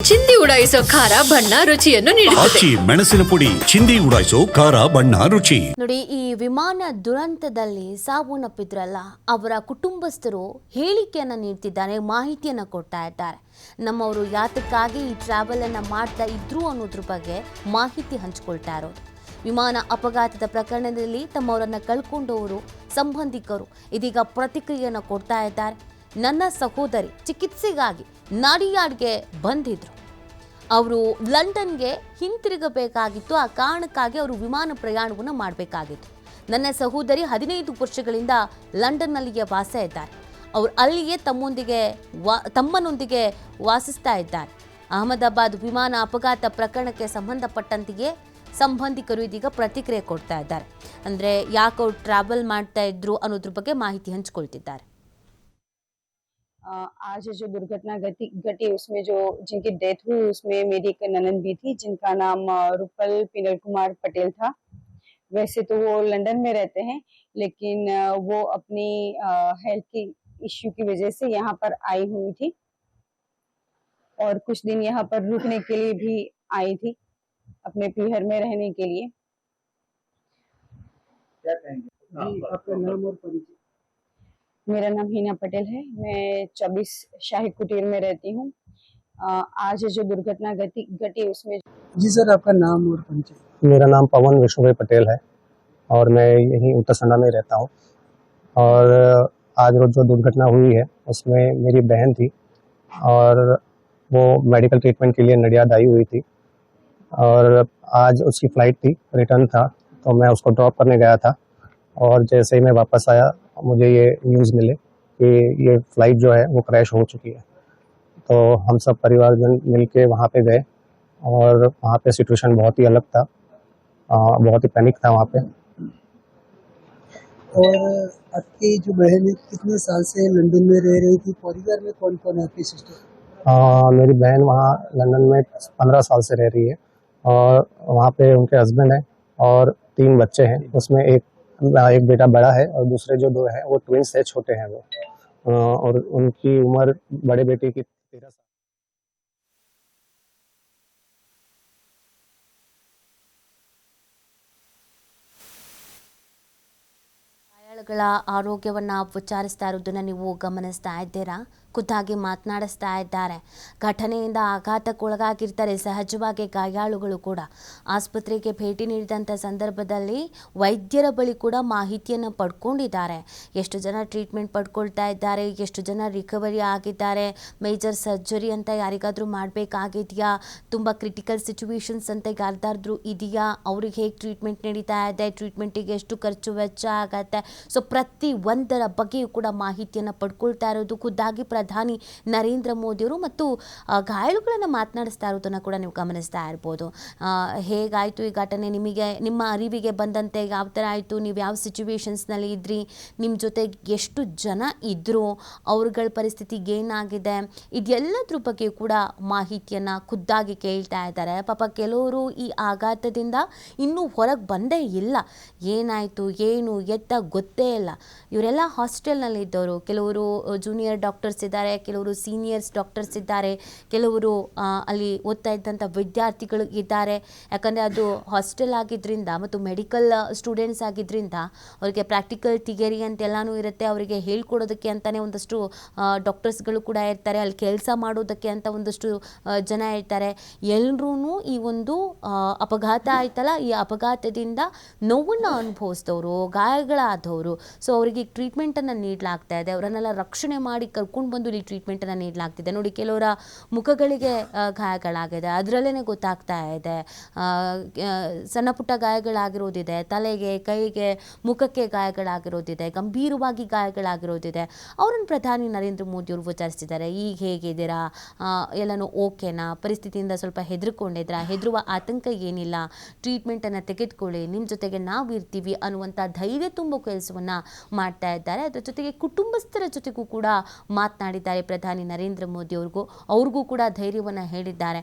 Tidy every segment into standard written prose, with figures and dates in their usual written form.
ಚಿಂದಿ ಉಡಾಯಿಸೋ ಖಾರ ಬಣ್ಣ ರುಚಿಯನ್ನು ನೀಡುತ್ತದೆ. ಮೆಣಸಿನ ಪುಡಿ ಚಿಂದಿ ಉಡಾಯಿಸೋ ಖಾರ ಬಣ್ಣ ರುಚಿ. ನೋಡಿ, ಈ ವಿಮಾನ ದುರಂತದಲ್ಲಿ ಸಾವನ್ನಪ್ಪಿದ್ರಲ್ಲ, ಅವರ ಕುಟುಂಬಸ್ಥರು ಹೇಳಿಕೆಯನ್ನ ನೀಡ್ತಿದ್ದಾರೆ, ಮಾಹಿತಿಯನ್ನ ಕೊಡ್ತಾ ಇದ್ದಾರೆ. ನಮ್ಮವರು ಯಾತಕ್ಕಾಗಿ ಈ ಟ್ರಾವೆಲ್ ಅನ್ನ ಮಾಡ್ತಾ ಇದ್ರು ಅನ್ನೋದ್ರ ಬಗ್ಗೆ ಮಾಹಿತಿ ಹಂಚಿಕೊಳ್ತಾ ಇರೋದು. ವಿಮಾನ ಅಪಘಾತದ ಪ್ರಕರಣದಲ್ಲಿ ತಮ್ಮವರನ್ನ ಕಳ್ಕೊಂಡವರು ಸಂಬಂಧಿಕರು ಇದೀಗ ಪ್ರತಿಕ್ರಿಯೆಯನ್ನು ಕೊಡ್ತಾ ಇದ್ದಾರೆ. ನನ್ನ ಸಹೋದರಿ ಚಿಕಿತ್ಸೆಗಾಗಿ ನಾಡಿಯಾಡ್ಗೆ ಬಂದಿದ್ರು. ಅವರು ಲಂಡನ್ಗೆ ಹಿಂತಿರುಗಬೇಕಾಗಿತ್ತು. ಆ ಕಾರಣಕ್ಕಾಗಿ ಅವರು ವಿಮಾನ ಪ್ರಯಾಣವನ್ನು ಮಾಡಬೇಕಾಗಿತ್ತು. ನನ್ನ ಸಹೋದರಿ 15 ವರ್ಷಗಳಿಂದ ಲಂಡನ್ನಲ್ಲಿಯೇ ವಾಸ ಇದ್ದಾರೆ. ಅವರು ಅಲ್ಲಿಯೇ ತಮ್ಮನೊಂದಿಗೆ ವಾಸಿಸ್ತಾ ಇದ್ದಾರೆ. ಅಹಮದಾಬಾದ್ ವಿಮಾನ ಅಪಘಾತ ಪ್ರಕರಣಕ್ಕೆ ಸಂಬಂಧಪಟ್ಟಂತೆಯೇ ಸಂಬಂಧಿಕರು ಇದೀಗ ಪ್ರತಿಕ್ರಿಯೆ ಕೊಡ್ತಾ ಇದ್ದಾರೆ. ಅಂದರೆ ಯಾಕೆ ಅವ್ರು ಟ್ರಾವೆಲ್ ಮಾಡ್ತಾ ಇದ್ರು ಅನ್ನೋದ್ರ ಬಗ್ಗೆ ಮಾಹಿತಿ ಹಂಚಿಕೊಳ್ತಿದ್ದಾರೆ. आज जो दुर्घटना घटी उसमें जो जिनकी डेथ हुई उसमें मेरी एक ननद भी थी जिनका नाम रूपल पिनल कुमार पटेल था। वैसे तो वो लंदन में रहते हैं, लेकिन वो अपनी हेल्थ की इश्यू की वजह से यहाँ पर आई हुई थी और कुछ दिन यहाँ पर रुकने के लिए भी आई थी, अपने पीहर में रहने के लिए। क्या कहेंगे? आपका नाम और परिचय? मेरा नाम हिना पटेल है। मैं 24 शाही कुटीर में रहती हूँ। आज जो दुर्घटना घटी उसमें। जी सर, आपका नाम और परिचय? मेरा नाम पवन विष्णुभाई पटेल है और मैं यहीं उत्तरसंडा में रहता हूँ। और आज रोज जो दुर्घटना हुई है उसमें मेरी बहन थी और वो मेडिकल ट्रीटमेंट के लिए नडियाद आई हुई थी और आज उसकी फ़्लाइट थी, रिटर्न था, तो मैं उसको ड्रॉप करने गया था। और जैसे ही मैं वापस आया मुझे ये न्यूज़ मिले कि ये फ़्लाइट जो है वो क्रैश हो चुकी है। तो हम सब परिवारजन मिल के वहाँ पे गए और वहाँ पे सिचुएशन बहुत ही अलग था, बहुत ही पैनिक था वहाँ पे। और आपकी जो बहन है कितने साल से लंदन में रह रही थी? परिवार में कौन कौन है आपकी सिस्टर? मेरी बहन वहाँ लंदन में 15 साल से रह रही है और वहाँ पे उनके हस्बैंड हैं और 3 बच्चे हैं। उसमें एक बेटा बड़ा है और दूसरे जो 2 हैं वो ट्विंस है, छोटे हैं वो। और उनकी उम्र बड़े बेटे की 13 साल। ಗಾಯಾಳುಗಳ ಆರೋಗ್ಯವನ್ನು ವಿಚಾರಿಸ್ತಾ ಇರೋದನ್ನು ನೀವು ಗಮನಿಸ್ತಾ ಇದ್ದೀರಾ. ಖುದ್ದಾಗಿ ಮಾತನಾಡಿಸ್ತಾ ಇದ್ದಾರೆ. ಘಟನೆಯಿಂದ ಆಘಾತಕ್ಕೊಳಗಾಗಿರ್ತಾರೆ. ಸಹಜವಾಗಿ ಗಾಯಾಳುಗಳು ಕೂಡ ಆಸ್ಪತ್ರೆಗೆ ಭೇಟಿ ನೀಡಿದಂಥ ಸಂದರ್ಭದಲ್ಲಿ ವೈದ್ಯರ ಬಳಿ ಕೂಡ ಮಾಹಿತಿಯನ್ನು ಪಡ್ಕೊಂಡಿದ್ದಾರೆ. ಎಷ್ಟು ಜನ ಟ್ರೀಟ್ಮೆಂಟ್ ಪಡ್ಕೊಳ್ತಾ ಇದ್ದಾರೆ, ಎಷ್ಟು ಜನ ರಿಕವರಿ ಆಗಿದ್ದಾರೆ, ಮೇಜರ್ ಸರ್ಜರಿ ಅಂತ ಯಾರಿಗಾದರೂ ಮಾಡಬೇಕಾಗಿದೆಯಾ, ತುಂಬ ಕ್ರಿಟಿಕಲ್ ಸಿಚುವೇಶನ್ಸ್ ಅಂತ ಯಾರ್ದಾದ್ರೂ ಇದೆಯಾ, ಅವ್ರಿಗೆ ಹೇಗೆ ಟ್ರೀಟ್ಮೆಂಟ್ ನಡೀತಾ ಇದೆ, ಟ್ರೀಟ್ಮೆಂಟಿಗೆ ಎಷ್ಟು ಖರ್ಚು ವೆಚ್ಚ ಆಗತ್ತೆ. ಸೊ ಪ್ರತಿ ಒಂದರ ಬಗ್ಗೆಯೂ ಕೂಡ ಮಾಹಿತಿಯನ್ನು ಪಡ್ಕೊಳ್ತಾ ಇರೋದು ಖುದ್ದಾಗಿ ಪ್ರಧಾನಿ ನರೇಂದ್ರ ಮೋದಿಯವರು ಮತ್ತು ಗಾಯಾಳುಗಳನ್ನು ಮಾತನಾಡಿಸ್ತಾ ಇರೋದನ್ನು ಕೂಡ ನೀವು ಗಮನಿಸ್ತಾ ಇರ್ಬೋದು. ಹೇಗಾಯಿತು ಈ ಘಟನೆ, ನಿಮ್ಮ ಅರಿವಿಗೆ ಬಂದಂತೆ ಯಾವ ಥರ ಆಯಿತು, ನೀವು ಯಾವ ಸಿಚುವೇಶನ್ಸ್ನಲ್ಲಿ ಇದ್ರಿ, ನಿಮ್ಮ ಜೊತೆ ಎಷ್ಟು ಜನ ಇದ್ದರು, ಅವ್ರಗಳ ಪರಿಸ್ಥಿತಿ ಏನಾಗಿದೆ, ಇದೆಲ್ಲದ್ರ ಬಗ್ಗೆ ಕೂಡ ಮಾಹಿತಿಯನ್ನು ಖುದ್ದಾಗಿ ಕೇಳ್ತಾ ಇದ್ದಾರೆ. ಪಾಪ ಕೆಲವರು ಈ ಆಘಾತದಿಂದ ಇನ್ನೂ ಹೊರಗೆ ಬಂದೇ ಇಲ್ಲ. ಏನಾಯಿತು ಏನು ಎತ್ತ ಗೊತ್ತೇ ಇಲ್ಲ. ಇವರೆಲ್ಲ ಹಾಸ್ಟೆಲ್ನಲ್ಲಿ ಇದ್ದವರು. ಕೆಲವರು ಜೂನಿಯರ್ ಡಾಕ್ಟರ್ಸ್ ಇದ್ದಾರೆ, ಕೆಲವರು ಸೀನಿಯರ್ಸ್ ಡಾಕ್ಟರ್ಸ್ ಇದ್ದಾರೆ, ಕೆಲವರು ಅಲ್ಲಿ ಓದ್ತಾ ಇದ್ದಂಥ ವಿದ್ಯಾರ್ಥಿಗಳು ಇದ್ದಾರೆ. ಯಾಕಂದರೆ ಅದು ಹಾಸ್ಟೆಲ್ ಆಗಿದ್ದರಿಂದ ಮತ್ತು ಮೆಡಿಕಲ್ ಸ್ಟೂಡೆಂಟ್ಸ್ ಆಗಿದ್ದರಿಂದ ಅವರಿಗೆ ಪ್ರಾಕ್ಟಿಕಲ್ ಥಿಯರಿ ಅಂತೆಲ್ಲನೂ ಇರುತ್ತೆ. ಅವರಿಗೆ ಹೇಳ್ಕೊಡೋದಕ್ಕೆ ಅಂತಲೇ ಒಂದಷ್ಟು ಡಾಕ್ಟರ್ಸ್ಗಳು ಕೂಡ ಇರ್ತಾರೆ. ಅಲ್ಲಿ ಕೆಲಸ ಮಾಡೋದಕ್ಕೆ ಅಂತ ಒಂದಷ್ಟು ಜನ ಇರ್ತಾರೆ. ಎಲ್ಲರೂ ಈ ಒಂದು ಅಪಘಾತ ಆಯ್ತಲ್ಲ, ಈ ಅಪಘಾತದಿಂದ ನೋವನ್ನು ಅನುಭವಿಸಿದವರು, ಗಾಯಗಳಾದವರು. ಸೊ ಅವರಿಗೆ ಟ್ರೀಟ್ಮೆಂಟನ್ನು ನೀಡಲಾಗ್ತಾ ಇದೆ. ಅವರನ್ನೆಲ್ಲ ರಕ್ಷಣೆ ಮಾಡಿ ಕರ್ಕೊಂಡು ಬಂದು ಇಲ್ಲಿ ಟ್ರೀಟ್ಮೆಂಟನ್ನು ನೀಡಲಾಗ್ತಿದೆ. ನೋಡಿ, ಕೆಲವರ ಮುಖಗಳಿಗೆ ಗಾಯಗಳಾಗಿದೆ, ಅದರಲ್ಲೇ ಗೊತ್ತಾಗ್ತಾ ಇದೆ. ಸಣ್ಣ ಪುಟ್ಟ ಗಾಯಗಳಾಗಿರೋದಿದೆ, ತಲೆಗೆ, ಕೈಗೆ, ಮುಖಕ್ಕೆ ಗಾಯಗಳಾಗಿರೋದಿದೆ, ಗಂಭೀರವಾಗಿ ಗಾಯಗಳಾಗಿರೋದಿದೆ. ಅವರನ್ನು ಪ್ರಧಾನಿ ನರೇಂದ್ರ ಮೋದಿಯವರು ವಿಚಾರಿಸಿದ್ದಾರೆ. ಈಗ ಹೇಗಿದ್ದೀರಾ, ಎಲ್ಲನೂ ಓಕೆನಾ, ಪರಿಸ್ಥಿತಿಯಿಂದ ಸ್ವಲ್ಪ ಹೆದರ್ಕೊಂಡಿದ್ರಾ, ಹೆದರುವ ಆತಂಕ ಏನಿಲ್ಲ, ಟ್ರೀಟ್ಮೆಂಟನ್ನು ತೆಗೆದುಕೊಳ್ಳಿ, ನಿಮ್ಮ ಜೊತೆಗೆ ನಾವು ಇರ್ತೀವಿ ಅನ್ನುವಂಥ ಧೈರ್ಯ ತುಂಬೋ ಕೆಲಸವನ್ನು ಮಾಡ್ತಾ ಇದ್ದಾರೆ. ಅದರ ಜೊತೆಗೆ ಕುಟುಂಬಸ್ಥರ ಜೊತೆಗೂ ಕೂಡ ಮಾತನಾಡಿ ಮಾಡಿದ್ದಾರೆ ಪ್ರಧಾನಿ ನರೇಂದ್ರ ಮೋದಿ ಅವ್ರಿಗೂ ಕೂಡ ಧೈರ್ಯವನ್ನು ಹೇಳಿದ್ದಾರೆ.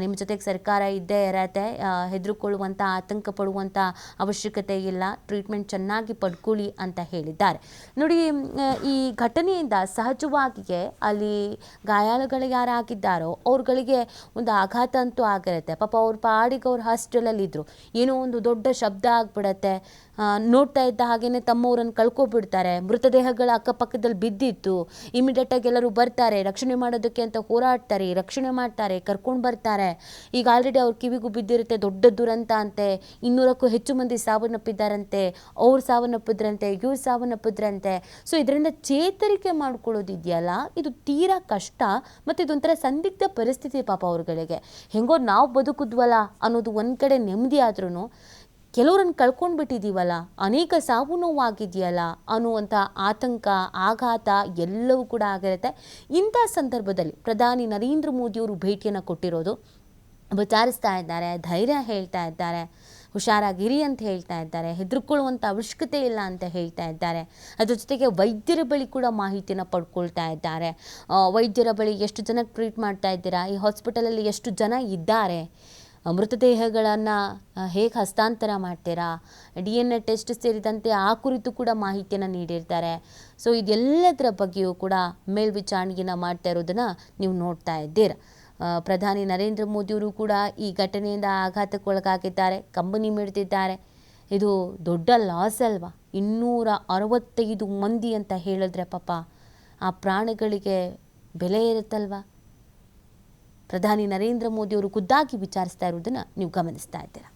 ನಿಮ್ಮ ಜೊತೆಗೆ ಸರ್ಕಾರ ಇದ್ದೇ ಇರತ್ತೆ, ಹೆದರಿಕೊಳ್ಳುವಂಥ ಆತಂಕ ಪಡುವಂಥ ಅವಶ್ಯಕತೆ ಇಲ್ಲ, ಟ್ರೀಟ್ಮೆಂಟ್ ಚೆನ್ನಾಗಿ ಪಡ್ಕೊಳ್ಳಿ ಅಂತ ಹೇಳಿದ್ದಾರೆ. ನೋಡಿ, ಈ ಘಟನೆಯಿಂದ ಸಹಜವಾಗಿಯೇ ಅಲ್ಲಿ ಗಾಯಾಳುಗಳು ಯಾರಾಗಿದ್ದಾರೋ ಅವ್ರುಗಳಿಗೆ ಒಂದು ಆಘಾತ ಅಂತೂ ಆಗಿರುತ್ತೆ. ಪಾಪ ಅವ್ರ ಪಾಡಿಗೆ ಅವ್ರ ಹಾಸ್ಟೆಲಲ್ಲಿ ಇದ್ರು, ಏನೋ ಒಂದು ದೊಡ್ಡ ಶಬ್ದ ಆಗ್ಬಿಡತ್ತೆ, ನೋಡ್ತಾ ಇದ್ದ ಹಾಗೇನೆ ತಮ್ಮವ್ರನ್ನು ಕಳ್ಕೊಬಿಡ್ತಾರೆ. ಮೃತದೇಹಗಳ ಅಕ್ಕಪಕ್ಕದಲ್ಲಿ ಬಿದ್ದಿತ್ತು, ಇಮಿಡಿಯೇಟಾಗಿ ಎಲ್ಲರೂ ಬರ್ತಾರೆ, ರಕ್ಷಣೆ ಮಾಡೋದಕ್ಕೆ ಅಂತ ಹೋರಾಡ್ತಾರೆ, ರಕ್ಷಣೆ ಮಾಡ್ತಾರೆ, ಕರ್ಕೊಂಡು ಬರ್ತಾರೆ. ಈಗ ಆಲ್ರೆಡಿ ಅವ್ರ ಕಿವಿಗೂ ಬಿದ್ದಿರುತ್ತೆ, ದೊಡ್ಡ ದುರಂತ ಅಂತೆ, 200ಕ್ಕೂ ಹೆಚ್ಚು ಮಂದಿ ಸಾವನ್ನಪ್ಪಿದ್ದಾರಂತೆ, ಅವ್ರು ಸಾವನ್ನಪ್ಪಿದ್ರಂತೆ, ಇವ್ರು ಸಾವನ್ನಪ್ಪಿದ್ರಂತೆ. ಸೊ ಇದರಿಂದ ಚೇತರಿಕೆ ಮಾಡ್ಕೊಳ್ಳೋದಿದೆಯಲ್ಲ, ಇದು ತೀರಾ ಕಷ್ಟ ಮತ್ತು ಇದೊಂಥರ ಸಂದಿಗ್ಧ ಪರಿಸ್ಥಿತಿ ಪಾಪ ಅವ್ರುಗಳಿಗೆ. ಹೆಂಗೋ ನಾವು ಬದುಕಿದ್ವಲ್ಲ ಅನ್ನೋದು ಒಂದು ಕಡೆ ನೆಮ್ಮದಿ ಆದ್ರೂ ಕೆಲವ್ರನ್ನ ಕಳ್ಕೊಂಡು ಬಿಟ್ಟಿದ್ದೀವಲ್ಲ, ಅನೇಕ ಸಾವು ನೋವಾಗಿದೆಯಲ್ಲ ಅನ್ನುವಂಥ ಆತಂಕ, ಆಘಾತ ಎಲ್ಲವೂ ಕೂಡ ಆಗಿರುತ್ತೆ. ಇಂಥ ಸಂದರ್ಭದಲ್ಲಿ ಪ್ರಧಾನಿ ನರೇಂದ್ರ ಮೋದಿಯವರು ಭೇಟಿಯನ್ನು ಕೊಟ್ಟಿರೋದು, ವಿಚಾರಿಸ್ತಾ ಇದ್ದಾರೆ, ಧೈರ್ಯ ಹೇಳ್ತಾ ಇದ್ದಾರೆ, ಹುಷಾರಾಗಿರಿ ಅಂತ ಹೇಳ್ತಾ ಇದ್ದಾರೆ, ಹೆದರ್ಕೊಳ್ಳುವಂಥ ಅವಶ್ಯಕತೆ ಇಲ್ಲ ಅಂತ ಹೇಳ್ತಾ ಇದ್ದಾರೆ. ಅದ್ರ ಜೊತೆಗೆ ವೈದ್ಯರ ಬಳಿ ಕೂಡ ಮಾಹಿತಿಯನ್ನು ಪಡ್ಕೊಳ್ತಾ ಇದ್ದಾರೆ. ವೈದ್ಯರ ಬಳಿ ಎಷ್ಟು ಜನಕ್ಕೆ ಟ್ರೀಟ್ ಮಾಡ್ತಾ ಇದ್ದೀರಾ, ಈ ಹಾಸ್ಪಿಟಲಲ್ಲಿ ಎಷ್ಟು ಜನ ಇದ್ದಾರೆ, ಮೃತದೇಹಗಳನ್ನು ಹೇಗೆ ಹಸ್ತಾಂತರ ಮಾಡ್ತೀರಾ, DNA ಟೆಸ್ಟ್ ಸೇರಿದಂತೆ ಆ ಕುರಿತು ಕೂಡ ಮಾಹಿತಿಯನ್ನು ನೀಡಿರ್ತಾರೆ. ಸೊ ಇದೆಲ್ಲದರ ಬಗ್ಗೆಯೂ ಕೂಡ ಮೇಲ್ವಿಚಾರಣೆಯನ್ನು ಮಾಡ್ತಾ ಇರೋದನ್ನು ನೀವು ನೋಡ್ತಾ ಇದ್ದೀರ. ಪ್ರಧಾನಿ ನರೇಂದ್ರ ಮೋದಿಯವರು ಕೂಡ ಈ ಘಟನೆಯಿಂದ ಆಘಾತಕ್ಕೊಳಗಾಗಿದ್ದಾರೆ, ಕಂಬನಿ ಮಿಡ್ದಿದ್ದಾರೆ. ಇದು ದೊಡ್ಡ ಲಾಸ್ ಅಲ್ವಾ, 265 ಮಂದಿ ಅಂತ ಹೇಳಿದ್ರೆ ಪಾಪ ಆ ಪ್ರಾಣಿಗಳಿಗೆ ಬೆಲೆ ಇರುತ್ತಲ್ವ. ಪ್ರಧಾನಿ ನರೇಂದ್ರ ಮೋದಿಯವರು ಖುದ್ದಾಗಿ ವಿಚಾರಿಸ್ತಾ ಇರೋದನ್ನು ನೀವು ಗಮನಿಸ್ತಾ ಇದ್ದೀರಾ.